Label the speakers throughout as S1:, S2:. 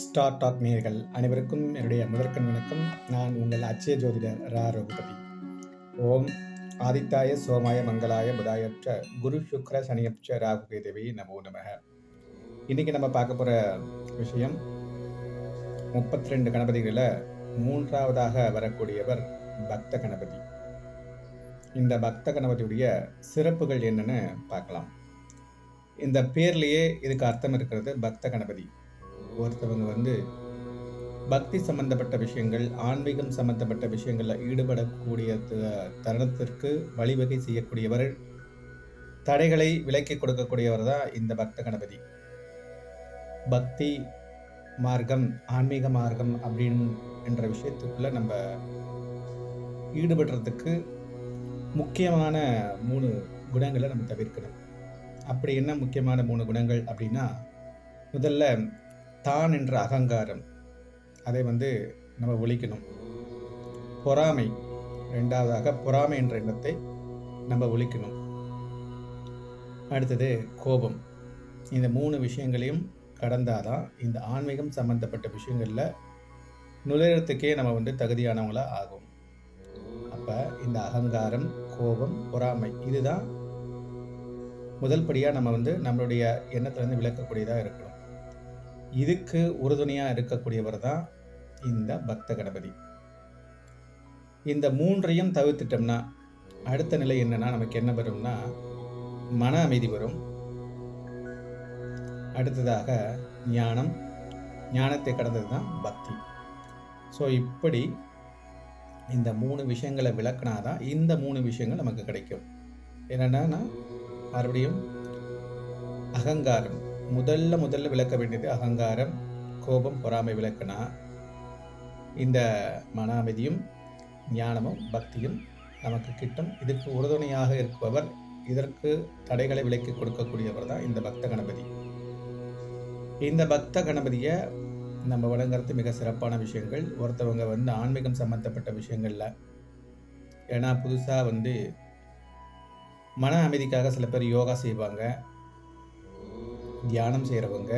S1: Star talk நேயர்கள் அனைவருக்கும் என்னுடைய முதற்கண் வணக்கம். நான் உங்கள் அச்சய ஜோதிடர் ரகுபதி. ஓம் ஆதித்தாய சோமாய மங்களாய புதாயற்ற குரு சுக்ர சனியப்ச ராகு தேவி நமோ நமக. இன்னைக்கு நம்ம பார்க்க போற விஷயம் 32 கணபதிகளில் மூன்றாவதாக வரக்கூடியவர் பக்த கணபதி. இந்த பக்த கணபதியுடைய சிறப்புகள் என்னன்னு பார்க்கலாம். இந்த பேர்லேயே இதுக்கு அர்த்தம் இருக்கிறது. பக்த கணபதி ஒருத்தவங்க பக்தி சம்பந்தப்பட்ட விஷயங்கள், ஆன்மீகம் சம்பந்தப்பட்ட விஷயங்களில் ஈடுபடக்கூடிய தருணத்திற்கு வழிவகை செய்யக்கூடியவர், தடைகளை விலக்கி கொடுக்கக்கூடியவர் தான் இந்த பக்த கணபதி. பக்தி மார்க்கம், ஆன்மீக மார்க்கம் என்ற விஷயத்துக்குள்ள நம்ம ஈடுபடுறதுக்கு முக்கியமான 3 குணங்களை நம்ம தவிர்க்கணும். அப்படி என்ன முக்கியமான 3 குணங்கள் அப்படின்னா, முதல்ல தான் என்ற அகங்காரம், அதை நம்ம ஒழிக்கணும். பொறாமை, ரெண்டாவதாக பொறாமை என்ற எண்ணத்தை நம்ம ஒழிக்கணும். அடுத்தது கோபம். இந்த 3 விஷயங்களையும் கடந்தாதான் இந்த ஆன்மீகம் சம்பந்தப்பட்ட விஷயங்களில் நுழையறதுக்கே நம்ம தகுதியானவங்களா ஆகும். அப்போ இந்த அகங்காரம், கோபம், பொறாமை இதுதான் முதல் படியாக நம்ம நம்மளுடைய எண்ணத்திலேருந்து விளக்கக்கூடியதாக இருக்கணும். இதுக்கு உறுதுணையாக இருக்கக்கூடியவர் தான் இந்த பக்த கணபதி. இந்த 3ஐயும் தவிர்த்துட்டோம்னா அடுத்த நிலை என்னன்னா, நமக்கு என்ன வரும்னா, மன அமைதி வரும். அடுத்ததாக ஞானம், ஞானத்தை கடந்தது தான் பக்தி. ஸோ இப்படி இந்த 3 விஷயங்களை விளக்குனாதான் இந்த 3 விஷயங்கள் நமக்கு கிடைக்கும். என்னென்னா, மறுபடியும் அகங்காரம் முதல்ல விளக்க வேண்டியது அகங்காரம், கோபம், பொறாமை விளக்குனா இந்த மன அமைதியும் ஞானமும் பக்தியும் நமக்கு கிட்டும். இதுக்கு உறுதுணையாக இருப்பவர், இதற்கு தடைகளை விலக்கி கொடுக்கக்கூடியவர் தான் இந்த பக்த கணபதி. இந்த பக்த கணபதியை நம்ம வழங்குறது மிக சிறப்பான விஷயங்கள். ஒருத்தவங்க ஆன்மீகம் சம்பந்தப்பட்ட விஷயங்கள்ல, ஏன்னா புதுசாக மன அமைதிக்காக சில பேர் யோகா செய்வாங்க, தியானம் செய்கிறவங்க,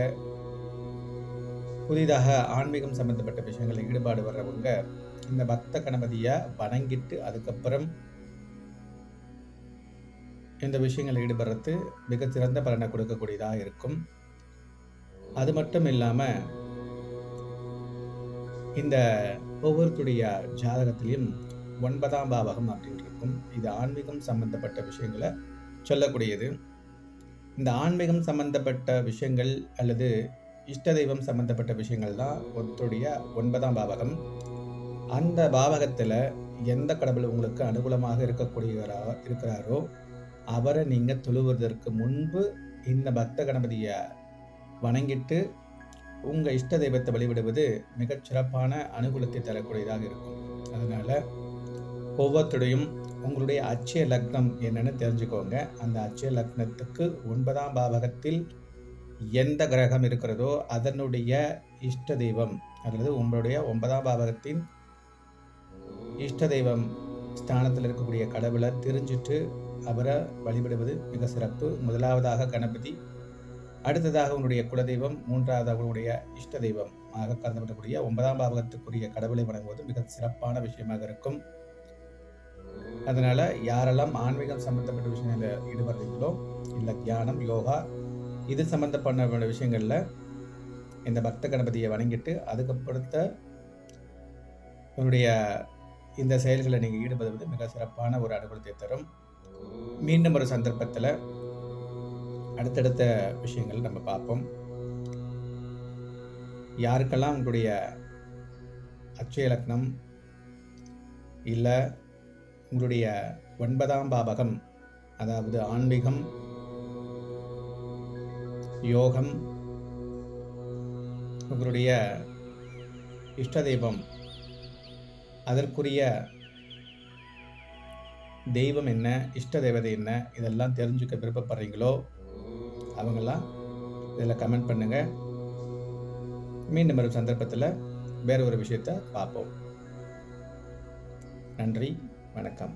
S1: புதிதாக ஆன்மீகம் சம்பந்தப்பட்ட விஷயங்களில் ஈடுபாடு வர்றவங்க இந்த பக்த கணபதியை வணங்கிட்டு அதுக்கப்புறம் இந்த விஷயங்களில் ஈடுபடுறது மிகச்சிறந்த பலனை கொடுக்கக்கூடியதாக இருக்கும். அது மட்டும் இல்லாமல் இந்த ஒவ்வொருத்துடைய ஜாதகத்திலையும் 9ஆம் பாவகம் அப்படின்னு இருக்கும். இது ஆன்மீகம் சம்பந்தப்பட்ட விஷயங்களை சொல்லக்கூடியது. இந்த ஆன்மீகம் சம்பந்தப்பட்ட விஷயங்கள் அல்லது இஷ்ட தெய்வம் சம்பந்தப்பட்ட விஷயங்கள் தான் ஒருத்தருடைய 9ஆம் பாவகம். அந்த பாவகத்தில் எந்த கடவுள் உங்களுக்கு அனுகூலமாக இருக்கிறாரோ அவரை நீங்கள் தொழுவதற்கு முன்பு இந்த பக்த கணபதியை வணங்கிட்டு உங்கள் இஷ்ட தெய்வத்தை வழிபடுவது மிகச் சிறப்பான அனுகூலத்தை தரக்கூடியதாக இருக்கும். அதனால் ஒவ்வொருத்தருடையும் உங்களுடைய அட்சய லக்னம் என்னன்னு தெரிஞ்சுக்கோங்க. அந்த அட்சய லக்னத்துக்கு 9ஆம் பாவகத்தில் எந்த கிரகம் இருக்கிறதோ அதனுடைய இஷ்ட தெய்வம் அல்லது உங்களுடைய 9ஆம் பாவகத்தின் இஷ்ட தெய்வம் ஸ்தானத்தில் இருக்கக்கூடிய கடவுளை தெரிஞ்சுட்டு அவரை வழிபடுவது மிக சிறப்பு. முதலாவதாக கணபதி, அடுத்ததாக உங்களுடைய குலதெய்வம், மூன்றாவதாக உங்களுடைய இஷ்ட தெய்வம் ஆக கருதப்படக்கூடிய 9ஆம் பாவகத்துக்குரிய கடவுளை வணங்குவது மிக சிறப்பான விஷயமாக இருக்கும். அதனால் யாரெல்லாம் ஆன்மீகம் சம்பந்தப்பட்ட விஷயங்களில் ஈடுபடுறீங்களோ, இல்லை தியானம், யோகா இது சம்பந்தப்பட்ட விஷயங்களில் இந்த பக்த கணபதியை வணங்கிட்டு அதுக்கப்புறத்த உங்களுடைய இந்த செயல்களை நீங்கள் ஈடுபடுவது மிக சிறப்பான ஒரு அனுகூலத்தை தரும். மீண்டும் ஒரு சந்தர்ப்பத்தில் அடுத்தடுத்த விஷயங்கள் நம்ம பார்ப்போம். யாருக்கெல்லாம் உங்களுடைய அட்சய லக்னம் இல்லை உங்களுடைய 9ஆம் பாவகம், அதாவது ஆன்மீகம், யோகம், உங்களுடைய இஷ்ட தெய்வம், அதற்குரிய தெய்வம் என்ன, இஷ்ட தெய்வதை என்ன, இதெல்லாம் தெரிஞ்சுக்க விருப்பப்படுறீங்களோ அவங்கெல்லாம் இதில் கமெண்ட் பண்ணுங்கள். மீண்டும் ஒரு சந்தர்ப்பத்தில் வேறு ஒரு விஷயத்தை பார்ப்போம். நன்றி, வணக்கம்.